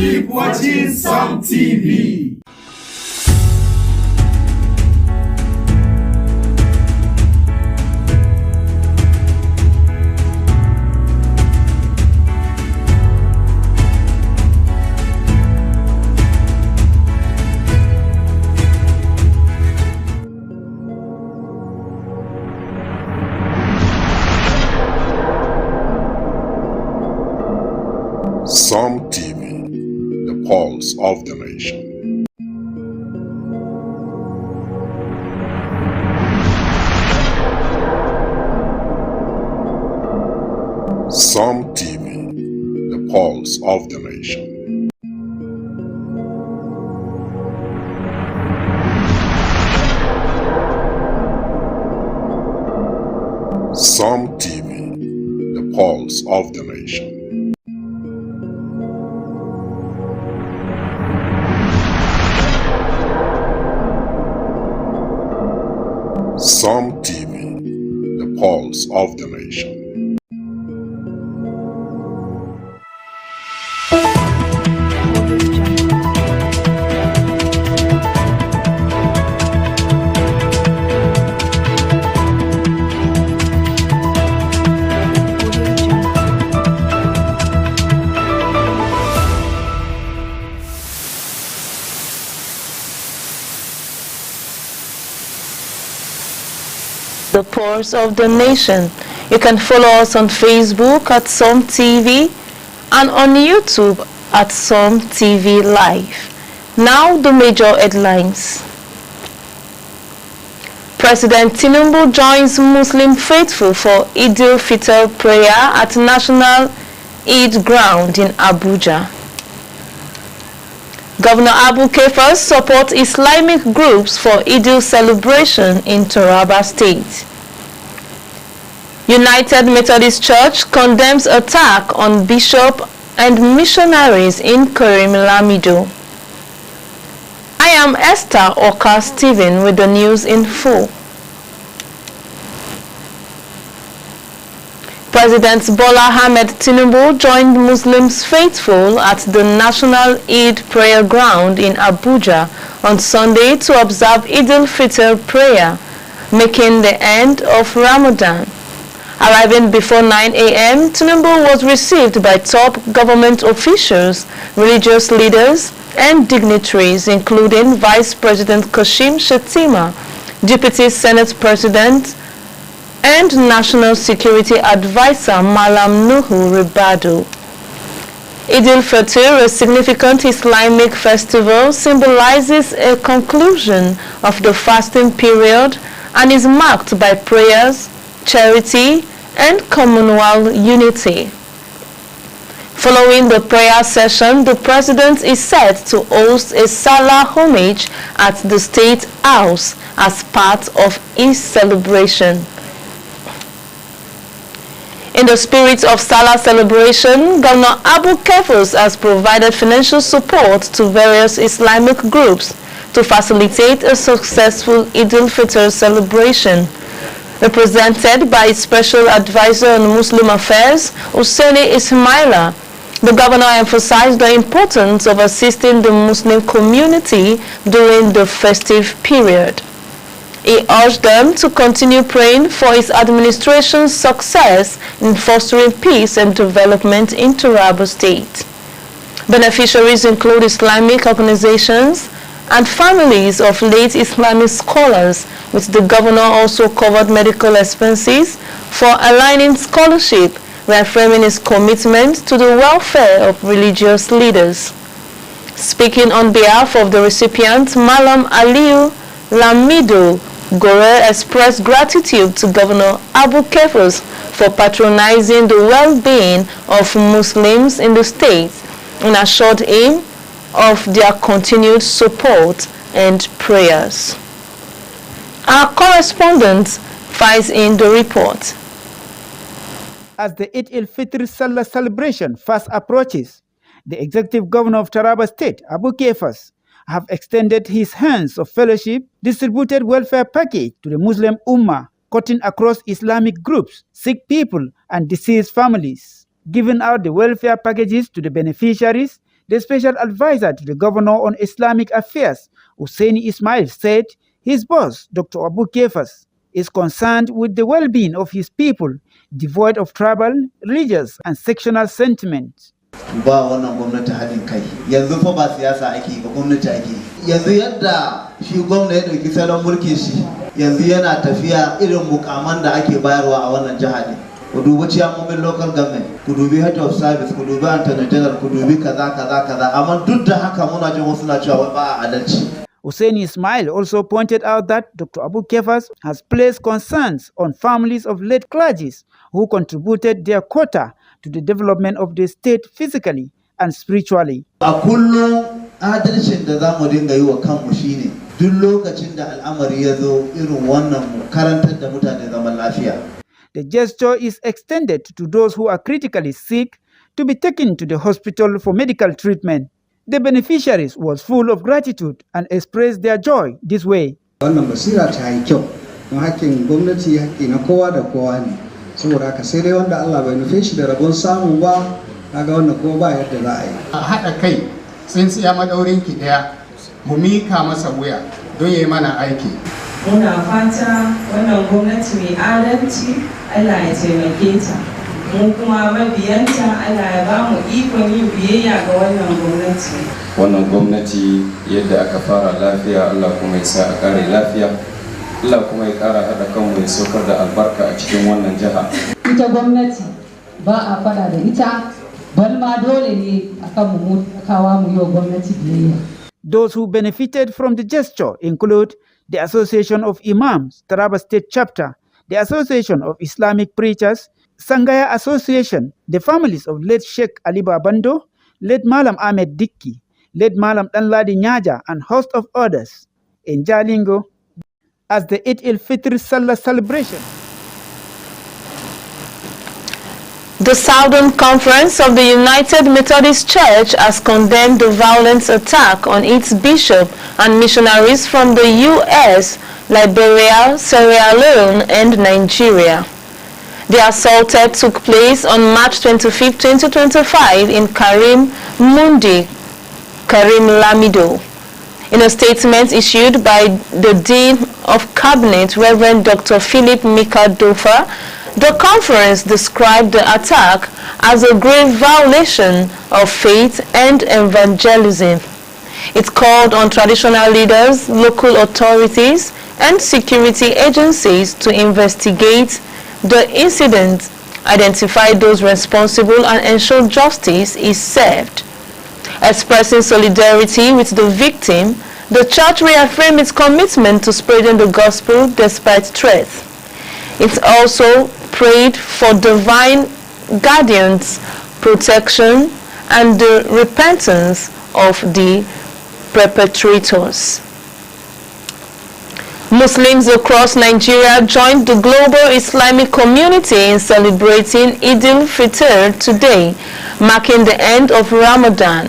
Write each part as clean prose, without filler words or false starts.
Keep watching Sam TV. Sam TV, the pulse of the nation. Sam TV, the pulse of the nation. Sam TV, the pulse of the nation. Sam TV, the pulse of the nation. The pulse of the nation. You can follow us on Facebook at Sam TV and on YouTube at Sam TV Live. Now the major headlines. President Tinubu joins Muslim faithful for Eid al-Fitr prayer at National Eid Ground in Abuja. Governor Abu Kefas supports Islamic groups for Eid celebration in Taraba State. United Methodist Church condemns attack on bishop and missionaries in Karim Lamido. I am Esther Oka Stephen with the news in full. President Bola Ahmed Tinubu joined Muslims faithful at the National Eid Prayer Ground in Abuja on Sunday to observe Eid al-Fitr prayer, making the end of Ramadan. Arriving before 9 a.m., Tinubu was received by top government officials, religious leaders, and dignitaries, including Vice President Kashim Shettima, Deputy Senate President, and National Security Advisor Malam Nuhu Ribadu. Eid al-Fitr, a significant Islamic festival, symbolizes a conclusion of the fasting period and is marked by prayers, charity, and communal unity. Following the prayer session, the President is set to host a Salah homage at the State House as part of his celebration. In the spirit of Salah celebration, Governor Abu Kefas has provided financial support to various Islamic groups to facilitate a successful Eid al-Fitr celebration. Represented by its Special Advisor on Muslim Affairs, Hussaini Ismaila, the governor emphasized the importance of assisting the Muslim community during the festive period. He urged them to continue praying for his administration's success in fostering peace and development in Taraba State. Beneficiaries include Islamic organizations and families of late Islamic scholars, with the governor also covered medical expenses for aligning scholarship, reaffirming his commitment to the welfare of religious leaders. Speaking on behalf of the recipient, Malam Aliu Lamido Gore expressed gratitude to Governor Abu Kefas for patronizing the well-being of Muslims in the state and assured him of their continued support and prayers. Our correspondent files in the report. As the Eid al-Fitr Salah celebration fast approaches, the Executive Governor of Taraba State, Abu Kefas, have extended his hands of fellowship, distributed welfare package to the Muslim Ummah, cutting across Islamic groups, sick people, and deceased families. Giving out the welfare packages to the beneficiaries, The special advisor to the governor on Islamic affairs, Hussaini Ismail, said his boss, Dr. Abu Kefas, is concerned with the well-being of his people, devoid of tribal, religious, and sectional sentiments. Ba wannan gwamnati haɗin kai yanzu fa ba siyasa ake ba gwamnati ake yanzu yadda shi gwamnati ya dauki salon mulkin shi yanzu yana tafiya irin mukaman da ake bayarwa a wannan jiha ne ku dubi ciyamomin local government ku dubi head of service ku dubi attorney general ku dubi kaza amma duk da haka muna jin wasu na cewa ba a adalci. Hussaini Ismail also pointed out that Dr. Abu Kefas has placed concerns on families of late clergies who contributed their quota to the development of the state physically and spiritually. A kullum adalcin da zamu dinga yi wa kanmu shine duk lokacin da al'amari ya zo irin wannan mu karantar da mutane zaman lafiya. The gesture is extended to those who are critically sick to be taken to the hospital for medical treatment. The beneficiaries was full of gratitude and expressed their joy this way. Wannan basira ta yi kyau, don hakkin gwamnati hakki na kowa da kowa ne. Saboda haka sai dai wanda Allah bai nufe shi da rabon samu ba, kaga wannan ko ba yadda za a yi. A haɗa kai, tsintsiya madaurin ki ɗaya, mu mika masa wuya don yayi mana aiki. Muna fata wannan gwamnati mai adalci Allah ya taimake ta. Mu kuma mabiyanta Allah ya ba mu ikon yin biyayya ga wannan gwamnati. Wannan gwamnati yadda aka fara lafiya Allah kuma ya sa a kare lafiya. Allah kuma ya kara haɗa kanmu ya saukar da albarka a cikin wannan jiha. Ita gwamnati ba a fada da ita, balma dole ne akan mu kawa mu yi wa gwamnati biyayya. Those who benefited from the gesture include the Association of Imams, Taraba State Chapter, the Association of Islamic Preachers, Sangaya Association, the families of late Sheikh Ali Babando, late Malam Ahmed Dikki, late Malam Danladi Nyaja, and host of others. In Jalingo, as the Eid al-Fitr Salah celebration. The Southern Conference of the United Methodist Church has condemned the violent attack on its bishop and missionaries from the U.S., Liberia, Sierra Leone, and Nigeria. The assault took place on March 25, 2025 in Karim Mundi, Karim Lamido. In a statement issued by the Dean of Cabinet, Reverend Dr. Philip Mika Dofa, the conference described the attack as a grave violation of faith and evangelism. It called on traditional leaders, local authorities, and security agencies to investigate the incident, identify those responsible, and ensure justice is served. Expressing solidarity with the victim, the church reaffirmed its commitment to spreading the gospel despite threats. It also prayed for divine guidance, protection, and the repentance of the perpetrators. Muslims across Nigeria joined the global Islamic community in celebrating Eid al-Fitr today, marking the end of Ramadan.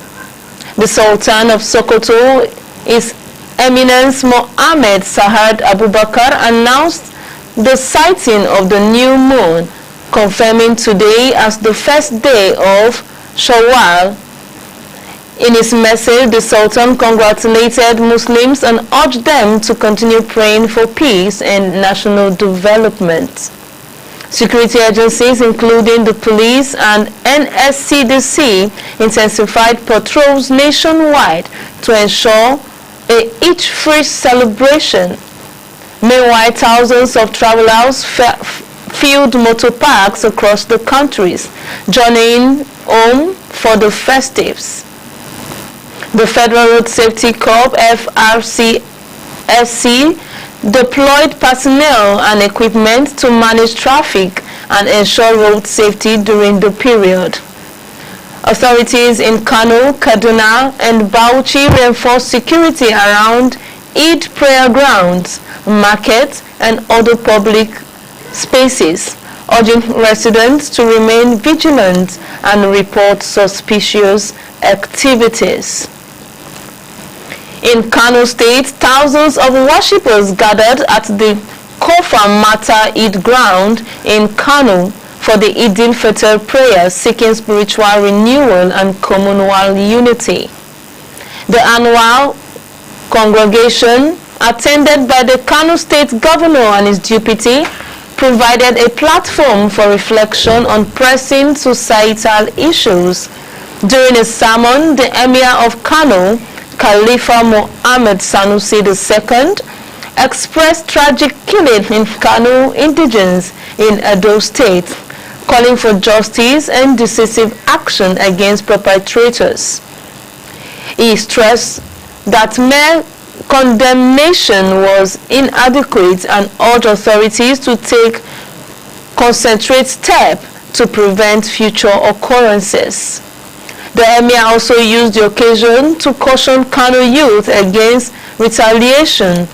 The Sultan of Sokoto, His Eminence Mohammed Sahad Abubakar, announced the sighting of the new moon, confirming today as the first day of Shawwal. In his message, the Sultan congratulated Muslims and urged them to continue praying for peace and national development. Security agencies, including the police and NSCDC, intensified patrols nationwide to ensure a Eid-free celebration. Meanwhile, thousands of travelers filled motor parks across the countries, journeying home for the festives. The Federal Road Safety Corps, FRCSC, deployed personnel and equipment to manage traffic and ensure road safety during the period. Authorities in Kano, Kaduna, and Bauchi reinforced security around Eid prayer grounds, markets, and other public spaces, urging residents to remain vigilant and report suspicious activities. In Kano State, thousands of worshippers gathered at the Kofa Mata Eid ground in Kano for for the Eid al-Fitr prayer seeking spiritual renewal and communal unity. The annual congregation, attended by the Kano State Governor and his deputy, provided a platform for reflection on pressing societal issues. During a sermon, the Emir of Kano, Khalifa Mohammed Sanusi II, expressed tragic killing in Kano indigents in Edo State, calling for justice and decisive action against perpetrators. He stressed that mere condemnation was inadequate and urged authorities to take concentrate steps to prevent future occurrences. The Emir also used the occasion to caution Kano youth against retaliation,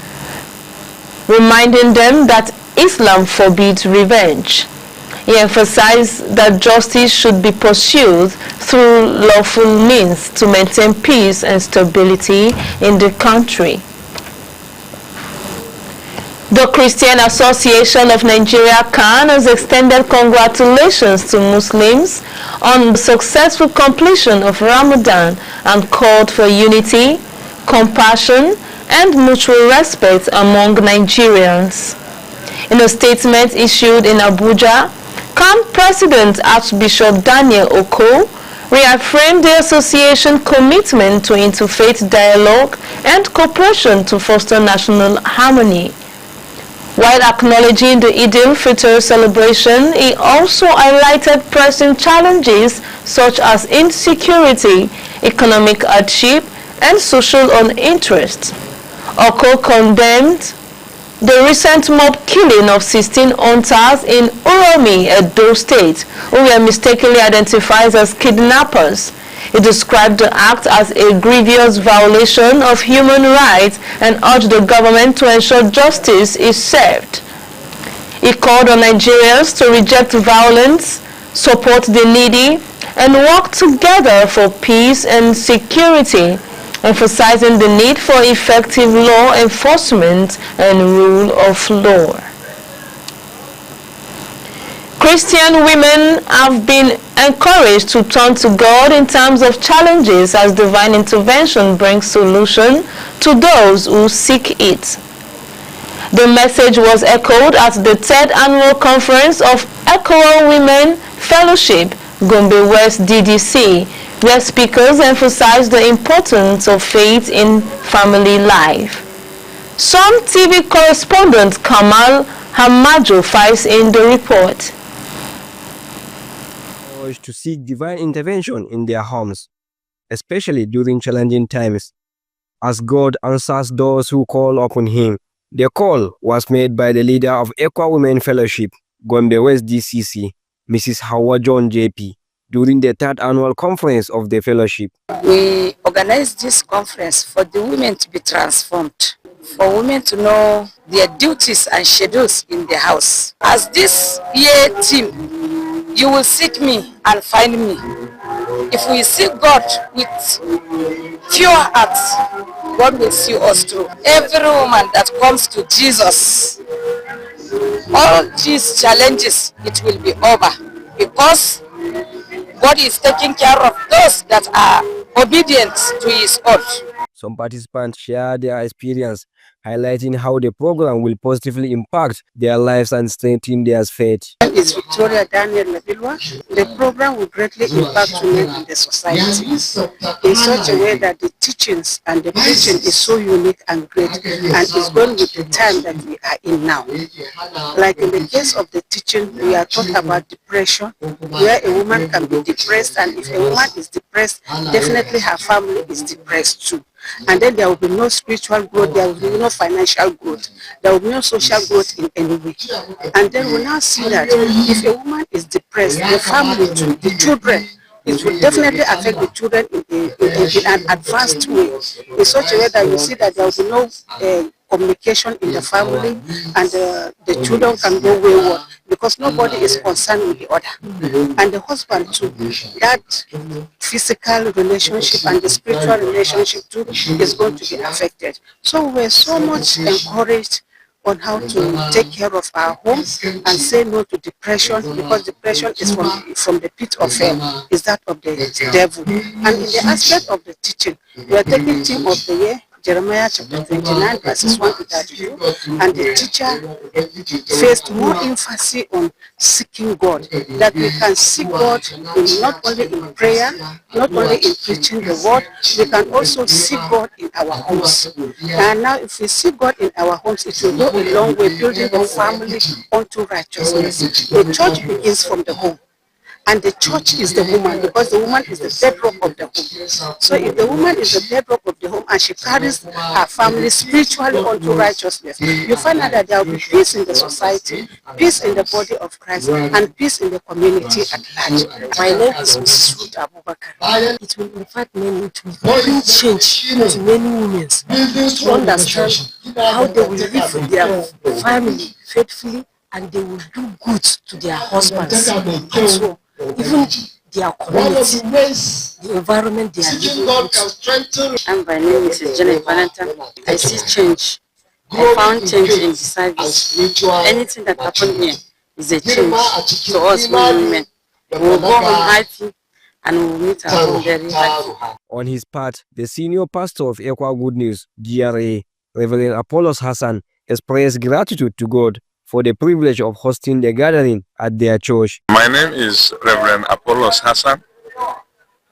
reminding them that Islam forbids revenge. He emphasized that justice should be pursued through lawful means to maintain peace and stability in the country. The Christian Association of Nigeria (CAN) has extended congratulations to Muslims on the successful completion of Ramadan and called for unity, compassion, and mutual respect among Nigerians. In a statement issued in Abuja, CAN President Archbishop Daniel Oko reaffirmed the association's commitment to interfaith dialogue and cooperation to foster national harmony. While acknowledging the Eid al-Fitr celebration, he also highlighted pressing challenges such as insecurity, economic hardship, and social uninterest. Oko condemned the recent mob killing of 16 hunters in Uromi, Edo State, who were mistakenly identified as kidnappers. He described the act as a grievous violation of human rights and urged the government to ensure justice is served. He called on Nigerians to reject violence, support the needy, and work together for peace and security, emphasizing the need for effective law enforcement and rule of law. Christian women have been encouraged to turn to God in times of challenges as divine intervention brings solution to those who seek it. The message was echoed at the 3rd Annual Conference of ECOWA Women Fellowship, Gombe West DDC, where speakers emphasized the importance of faith in family life. Some TV correspondent Kamal Hamajo files in the report. To seek divine intervention in their homes, especially during challenging times, as God answers those who call upon Him. The call was made by the leader of ECOWA Women Fellowship, Gombe West DCC, Mrs. Hawa John JP, during the 3rd Annual Conference of the Fellowship. We organized this conference for the women to be transformed, for women to know their duties and schedules in the house. As this year theme, you will seek me and find me. If we seek God with pure hearts, God will see us through. Every woman that comes to Jesus, all these challenges, it will be over, because God is taking care of those that are obedient to His word. Some participants share their experience, highlighting how the program will positively impact their lives and strengthen their faith. Is Victoria Daniel Nabilwa. The program will greatly impact women in the society in such a way that the teachings and the preaching is so unique and great, and is going with the time that we are in now. Like in the case of the teaching, we are talking about depression, where a woman can be depressed, and if a woman is depressed, definitely her family is depressed too. And then there will be no spiritual growth, there will be no financial growth, there will be no social growth in any way. And then we now see that if a woman is depressed, the family too, the children, it will definitely affect the children in an advanced way, in such a way that you see that there will be no communication in the family, and the children can go wayward because nobody is concerned with the other. And the husband too, that physical relationship and the spiritual relationship too is going to be affected. So we're so much encouraged on how to take care of our homes and say no to depression, because depression is from the pit of hell, is that of the devil. And in the aspect of the teaching, we are taking Team of the Year, Jeremiah chapter 29 verses 1 to 32, and the teacher faced more emphasis on seeking God, that we can seek God not only in prayer, not only in preaching the word, we can also seek God in our homes. And now if we seek God in our homes, it will go a long way building the family unto righteousness. The church begins from the home. And the church is the woman, because the woman is the bedrock of the home. So if the woman is the bedrock of the home and she carries her family spiritually unto righteousness, you find out that there will be peace in the society, peace in the body of Christ, and peace in the community at large. My name is Mrs. Ruth Abubakar. It will in fact mean it will bring change to many women to understand how they will live with their family faithfully, and they will do good to their husbands. And so, even their community, the environment they are living in. And my name is Janet Valentine. I see change. I found change in the service. Anything that happened here is a change to us women. We will go home happy and we will meet our home very happy. On his part, the senior pastor of Ekwa Good News, GRA, Reverend Apollos Hassan, expressed gratitude to God for the privilege of hosting the gathering at their church. My name is Reverend Apollos Hassan.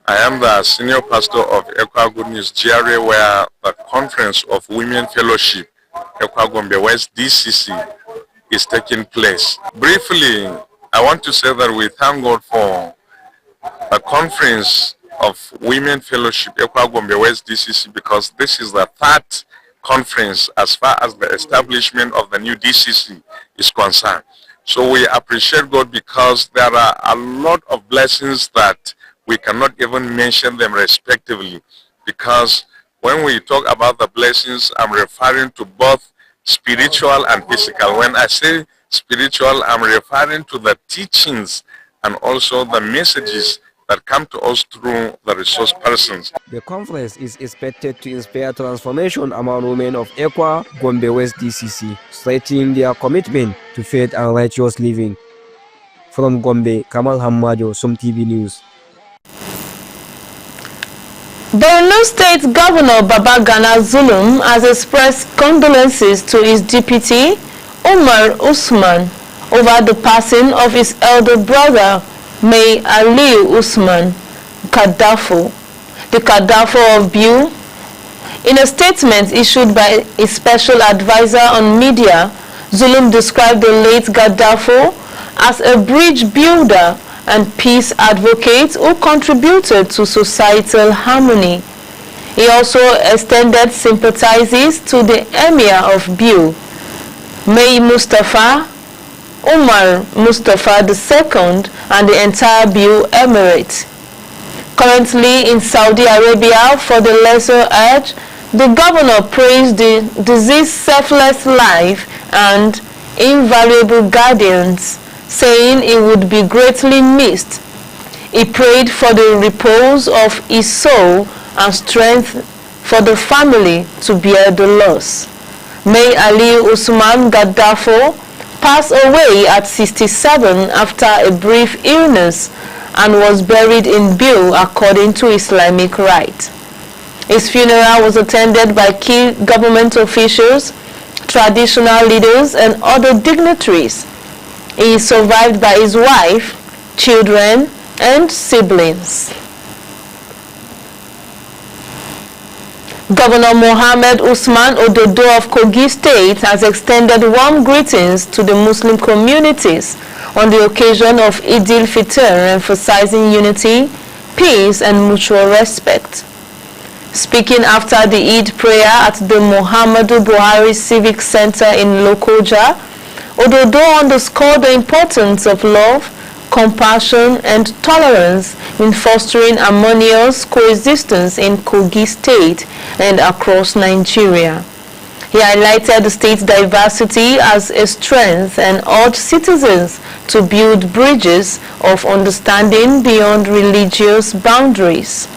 I am the senior pastor of Ekwa Good News GRA, where the Conference of Women Fellowship, Ekwa Gombe West DCC, is taking place. Briefly, I want to say that we thank God for the Conference of Women Fellowship, Ekwa Gombe West DCC, because this is the third conference as far as the establishment of the new DCC is concerned. So we appreciate God because there are a lot of blessings that we cannot even mention them respectively, because when we talk about the blessings, I'm referring to both spiritual and physical. When I say spiritual, I'm referring to the teachings and also the messages that come to us through the resource persons. The conference is expected to inspire transformation among women of Ekwa Gombe West DCC, strengthening their commitment to faith and righteous living. From Gombe, Kamal Hammajo, Som TV News. Borno State Governor Babagana Zulum has expressed condolences to his deputy, Umar Usman, over the passing of his elder brother, May Ali Usman Kadafo, the Kadafo of Biu. In a statement issued by a special advisor on media, Zulum described the late Kadafo as a bridge builder and peace advocate who contributed to societal harmony. He also extended sympathizes to the Emir of Biu, May Mustafa, Umar Mustafa II, and the entire Biu Emirate. Currently in Saudi Arabia for the Lesser Hajj, the governor praised the deceased's selfless life and invaluable guardians, saying he would be greatly missed. He prayed for the repose of his soul and strength for the family to bear the loss. May Ali Usman Gaddafo passed away at 67 after a brief illness and was buried in Biu according to Islamic rite. His funeral was attended by key government officials, traditional leaders, and other dignitaries. He is survived by his wife, children, and siblings. Governor Mohammed Usman Ododo of Kogi State has extended warm greetings to the Muslim communities on the occasion of Eid al-Fitr, emphasizing unity, peace, and mutual respect. Speaking after the Eid prayer at the Muhammadu Buhari Civic Center in Lokoja, Ododo underscored the importance of love, compassion, and tolerance in fostering harmonious coexistence in Kogi State and across Nigeria. He highlighted the state's diversity as a strength and urged citizens to build bridges of understanding beyond religious boundaries.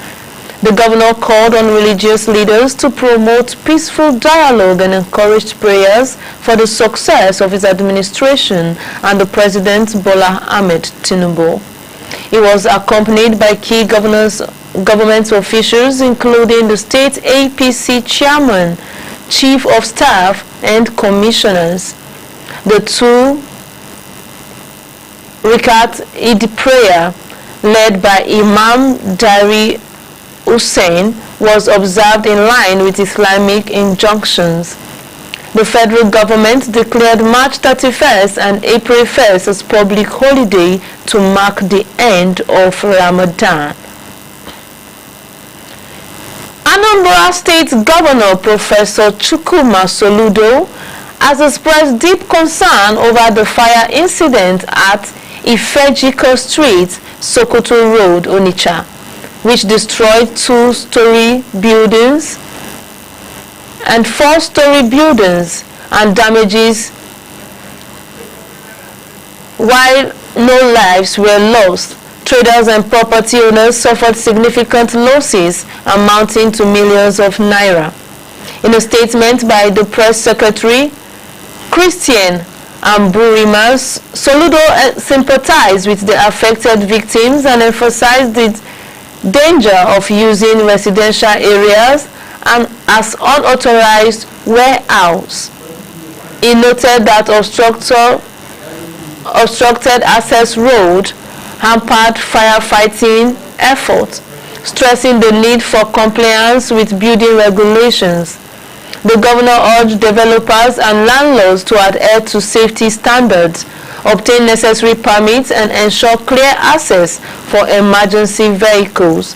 The governor called on religious leaders to promote peaceful dialogue and encouraged prayers for the success of his administration and the President Bola Ahmed Tinubu. He was accompanied by key government officials, including the state APC chairman, chief of staff, and commissioners. The 2 Rakat Eid prayer, led by Imam Dari Hussein, was observed in line with Islamic injunctions. The federal government declared March 31st and April 1st as public holiday to mark the end of Ramadan. Anambra State Governor Professor Chukwuma Soludo has expressed deep concern over the fire incident at Ifejiko Street, Sokoto Road, Onitsha, which destroyed 2-story buildings and 4-story buildings and damages, while no lives were lost. Traders and property owners suffered significant losses amounting to millions of naira. In a statement by the press secretary, Christian Amburimas, Soludo sympathized with the affected victims and emphasized the danger of using residential areas and as unauthorized warehouse. He noted that obstructed access road hampered firefighting efforts, stressing the need for compliance with building regulations. The governor urged developers and landlords to adhere to safety standards, obtain necessary permits, and ensure clear access for emergency vehicles.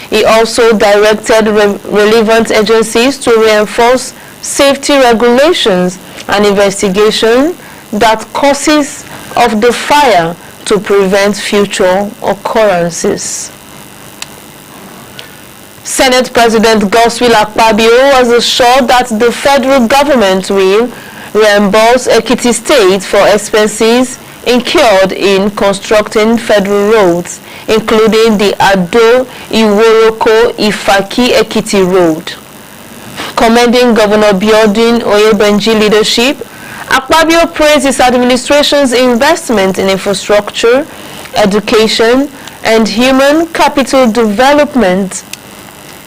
He also directed relevant agencies to reinforce safety regulations and investigation that causes of the fire to prevent future occurrences. Senate President Godswill Akpabio was assured that the federal government will reimburse Ekiti State for expenses incurred in constructing federal roads, including the Ado-Iworoko-Ifaki Ekiti Road. Commending Governor Biodun Oyebanji leadership, Akpabio praised his administration's investment in infrastructure, education, and human capital development.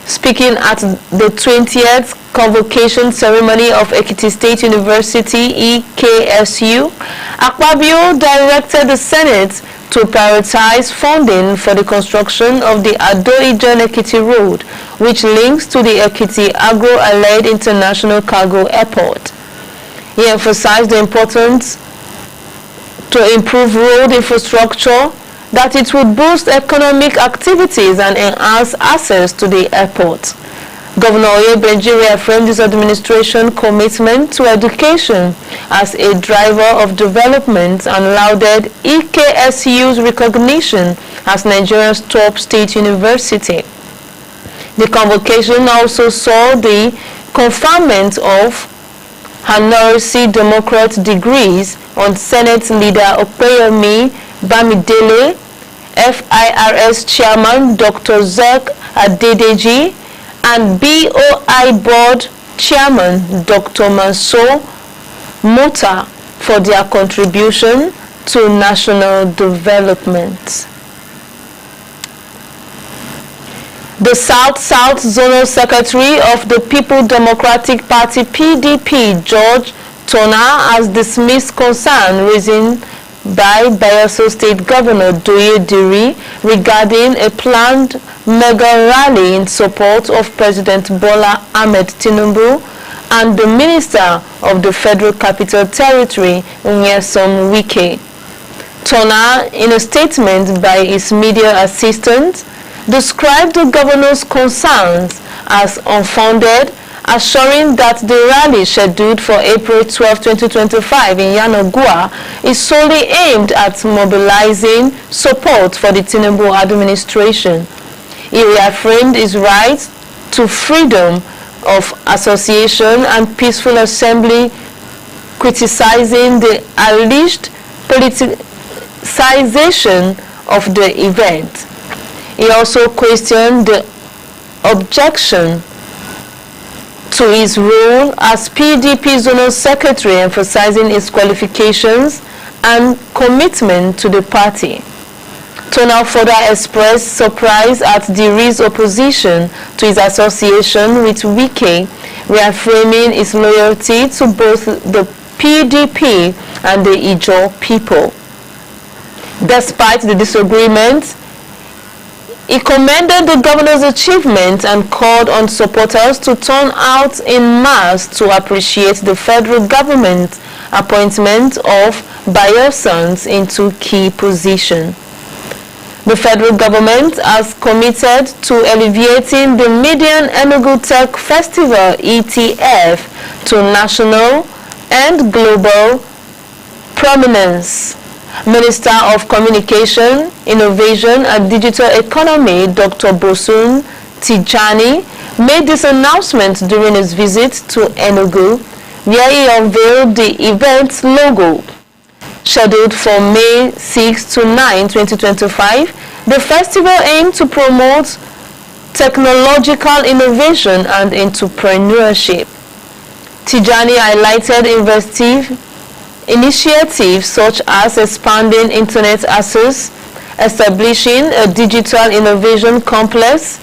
Speaking at the 20th convocation ceremony of Ekiti State University EKSU, Akpabio directed the Senate to prioritize funding for the construction of the Ado-Ijon Ekiti Road, which links to the Ekiti Agro-Allied International Cargo Airport. He emphasized the importance to improve road infrastructure, that it would boost economic activities and enhance access to the airport. Governor Oyebanji reaffirmed his administration commitment to education as a driver of development and lauded EKSU's recognition as Nigeria's top state university. The convocation also saw the conferment of honorary Democrat degrees on Senate Leader Opeyemi Bamidele, FIRS Chairman Dr. Zek Adedeji, and BOI Board Chairman Dr. Mansour Mota for their contribution to national development. The South-South Zonal Secretary of the People Democratic Party PDP, George Tona, has dismissed concern raised by Bayelsa State Governor Doye Diri regarding a planned mega rally in support of President Bola Ahmed Tinubu and the Minister of the Federal Capital Territory, Nyesom Wike. Tona, in a statement by his media assistant, described the governor's concerns as unfounded, assuring that the rally scheduled for April 12, 2025 in Yanagua is solely aimed at mobilizing support for the Tinubu administration. He reaffirmed his right to freedom of association and peaceful assembly, criticizing the alleged politicization of the event. He also questioned the objection to his role as PDP Zonal Secretary, emphasizing his qualifications and commitment to the party. Tonal further expressed surprise at Diri's opposition to his association with Wike, reaffirming his loyalty to both the PDP and the Ijaw people. Despite the disagreement, he commended the governor's achievement and called on supporters to turn out in mass to appreciate the federal government's appointment of Bayelsans into key positions. The federal government has committed to elevating the Median Enugu Tech Festival ETF to national and global prominence. Minister of Communication, Innovation and Digital Economy, Dr. Bosun Tijani, made this announcement during his visit to Enugu, where he unveiled the event's logo. Scheduled for May 6 to 9, 2025, the festival aimed to promote technological innovation and entrepreneurship. Tijani highlighted initiatives such as expanding internet access, establishing a digital innovation complex,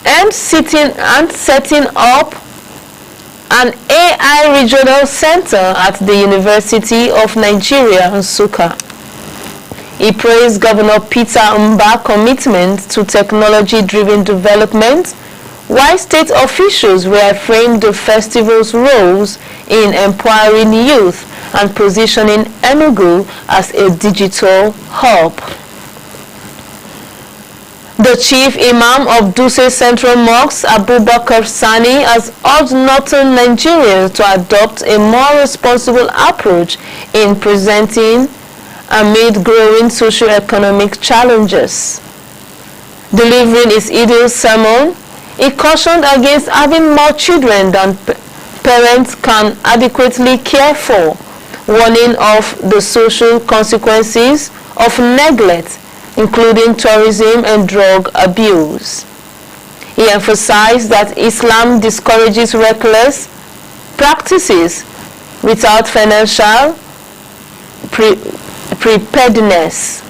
and setting up an AI regional center at the University of Nigeria, Nsukka. He praised Governor Peter Mba's commitment to technology-driven development, while state officials reaffirmed the festival's roles in empowering youth and positioning Enugu as a digital hub. The chief imam of Dutse Central Mosque, Abubakar Sani, has urged northern Nigerians to adopt a more responsible approach in presenting amid growing socio-economic challenges. Delivering his Eid sermon, he cautioned against having more children than parents can adequately care for, warning of the social consequences of neglect, including tourism and drug abuse. He emphasized that Islam discourages reckless practices without financial preparedness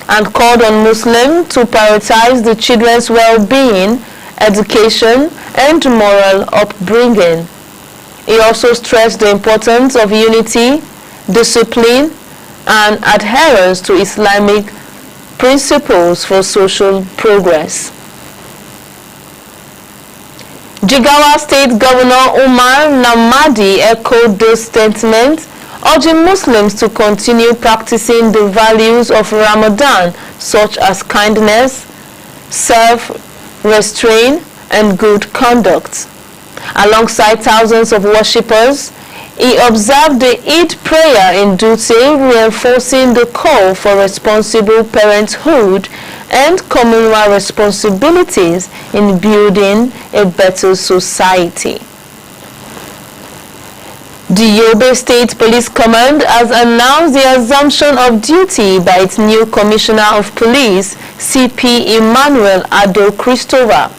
and called on Muslims to prioritize the children's well-being, education, and moral upbringing. He also stressed the importance of unity, discipline, and adherence to Islamic principles for social progress. Jigawa State Governor Umar Namadi echoed this sentiment, urging Muslims to continue practicing the values of Ramadan, such as kindness, self-restraint, and good conduct. Alongside thousands of worshippers, he observed the Eid prayer in Dutse, reinforcing the call for responsible parenthood and communal responsibilities in building a better society. The Yobe State Police Command has announced the assumption of duty by its new Commissioner of Police, CP Emmanuel Ado Christopher.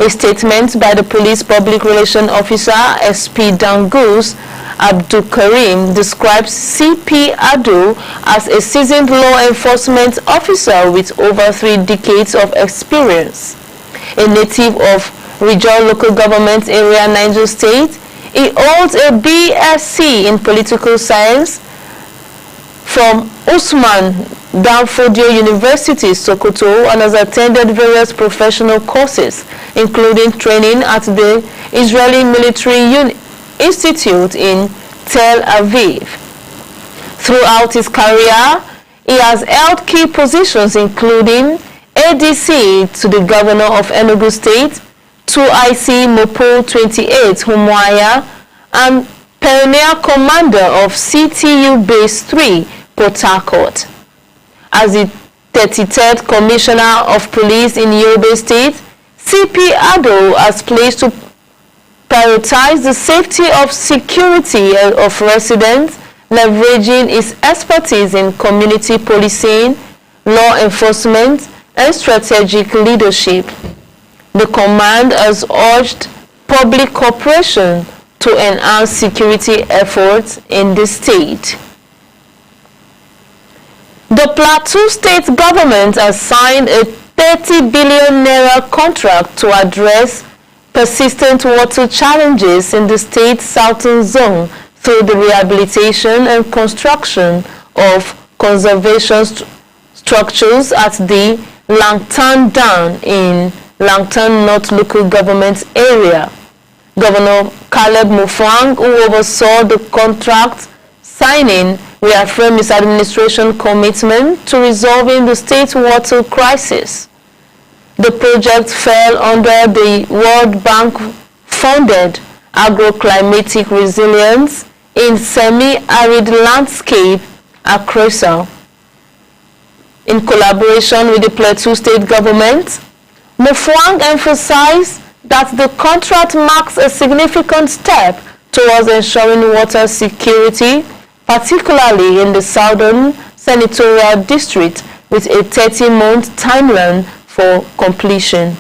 A statement by the Police Public Relations Officer, SP Dangus Abdul Karim, describes CP Ado as a seasoned law enforcement officer with over 3 decades of experience. A native of Rijal Local Government Area, Niger State, he holds a BSc in Political Science from Usman Danfodio University, Sokoto, and has attended various professional courses, including training at the Israeli Military Institute in Tel Aviv. Throughout his career, he has held key positions including ADC to the Governor of Enugu State, 2IC Mopol 28 Umuahia, and Pioneer Commander of CTU Base 3, Port Harcourt. As the 33rd Commissioner of Police in Yobe State, CP Ado has pledged to prioritize the safety of security of residents, leveraging his expertise in community policing, law enforcement, and strategic leadership. The command has urged public cooperation to enhance security efforts in the state. The Plateau State government has signed a 30 billion naira contract to address persistent water challenges in the state's southern zone through the rehabilitation and construction of conservation structures at the Langtan Dam in Langtan North local government area. Governor Caleb Mutfwang, who oversaw the contract signing, reaffirmed his administration commitment to resolving the state water crisis. The project fell under the World Bank-funded agroclimatic resilience in semi-arid landscape ACRESA. In collaboration with the Plateau State government, Mutfwang emphasized that the contract marks a significant step towards ensuring water security, particularly in the southern senatorial district, with a 30-month timeline for completion.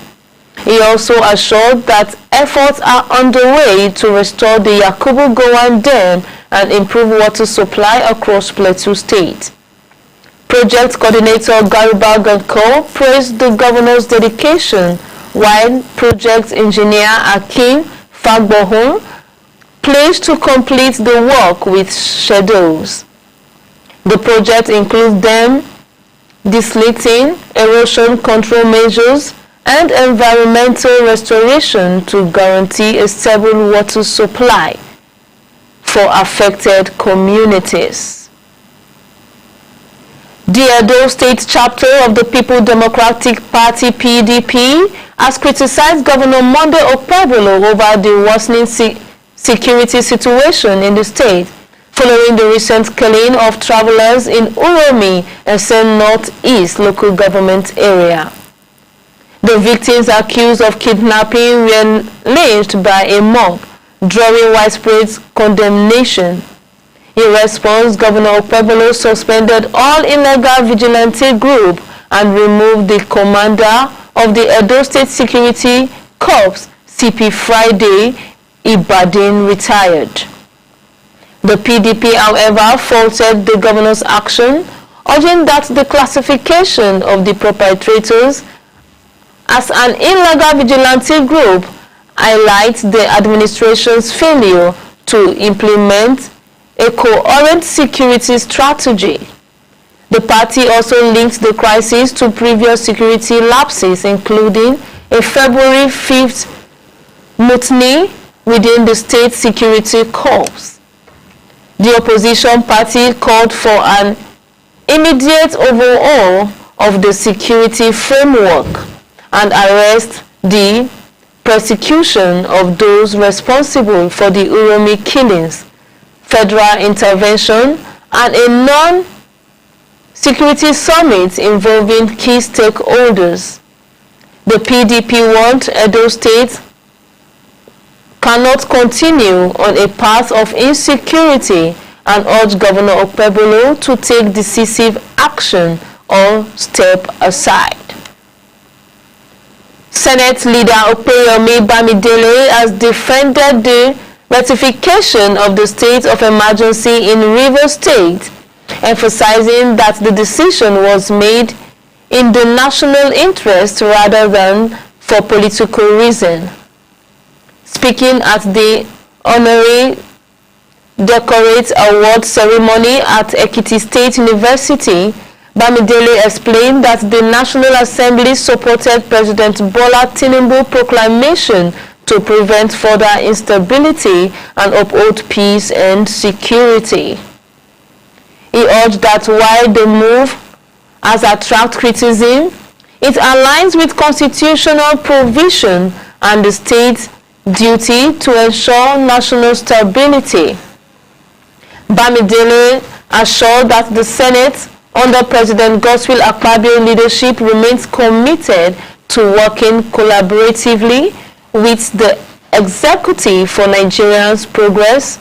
He also assured that efforts are underway to restore the Yakubu Gowon Dam and improve water supply across Plateau State. Project coordinator Garuba Ganko praised the governor's dedication, while project engineer Akim Fagbohun pledged to complete the work with schedules. The project includes dam desilting, erosion control measures, and environmental restoration to guarantee a stable water supply for affected communities. The Edo State chapter of the People Democratic Party PDP has criticized Governor Monday Okpebholo over the worsening security situation in the state, following the recent killing of travelers in Uromi and Sen Northeast local government area. The victims accused of kidnapping were lynched by a mob, drawing widespread condemnation. In response, Governor Okpebholo suspended all illegal vigilante group and removed the commander of the Edo State Security Corps, CP Friday Ibadan, retired. The PDP, however, faulted the governor's action, urging that the classification of the perpetrators as an illegal vigilante group highlights the administration's failure to implement a coherent security strategy. The party also linked the crisis to previous security lapses, including a February 5th mutiny within the state security corps. The opposition party called for an immediate overhaul of the security framework and arrest the prosecution of those responsible for the Uromi killings, federal intervention, and a non-security summit involving key stakeholders. The PDP warned Edo State cannot continue on a path of insecurity and urged Governor Okpebholo to take decisive action or step aside. Senate leader Opeyomi Bamidele has defended the ratification of the state of emergency in Rivers State, emphasizing that the decision was made in the national interest rather than for political reason. Speaking at the honorary decorate award ceremony at Ekiti State University, Bamidele explained that the National Assembly supported President Bola Tinubu's proclamation to prevent further instability and uphold peace and security. He urged that while the move has attracted criticism, it aligns with constitutional provision and the state's duty to ensure national stability. Bamidele assured that the Senate, under President Godswill Akpabio's leadership, remains committed to working collaboratively with the executive for Nigeria's progress.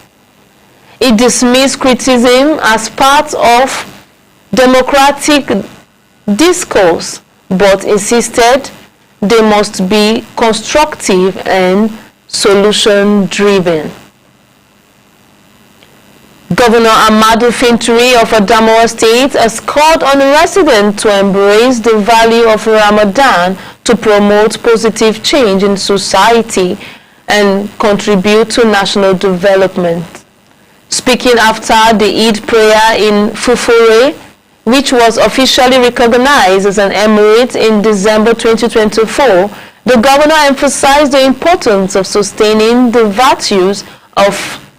It dismissed criticism as part of democratic discourse, but insisted they must be constructive and solution-driven. Governor Ahmadu Fintiri of Adamawa State has called on residents to embrace the value of Ramadan to promote positive change in society and contribute to national development. Speaking after the Eid prayer in Fufure, which was officially recognized as an emirate in December 2024, the governor emphasized the importance of sustaining the virtues of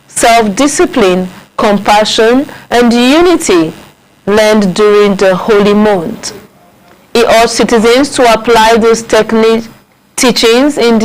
self-discipline, compassion, and unity learned during the holy month. He urged citizens to apply these teachings in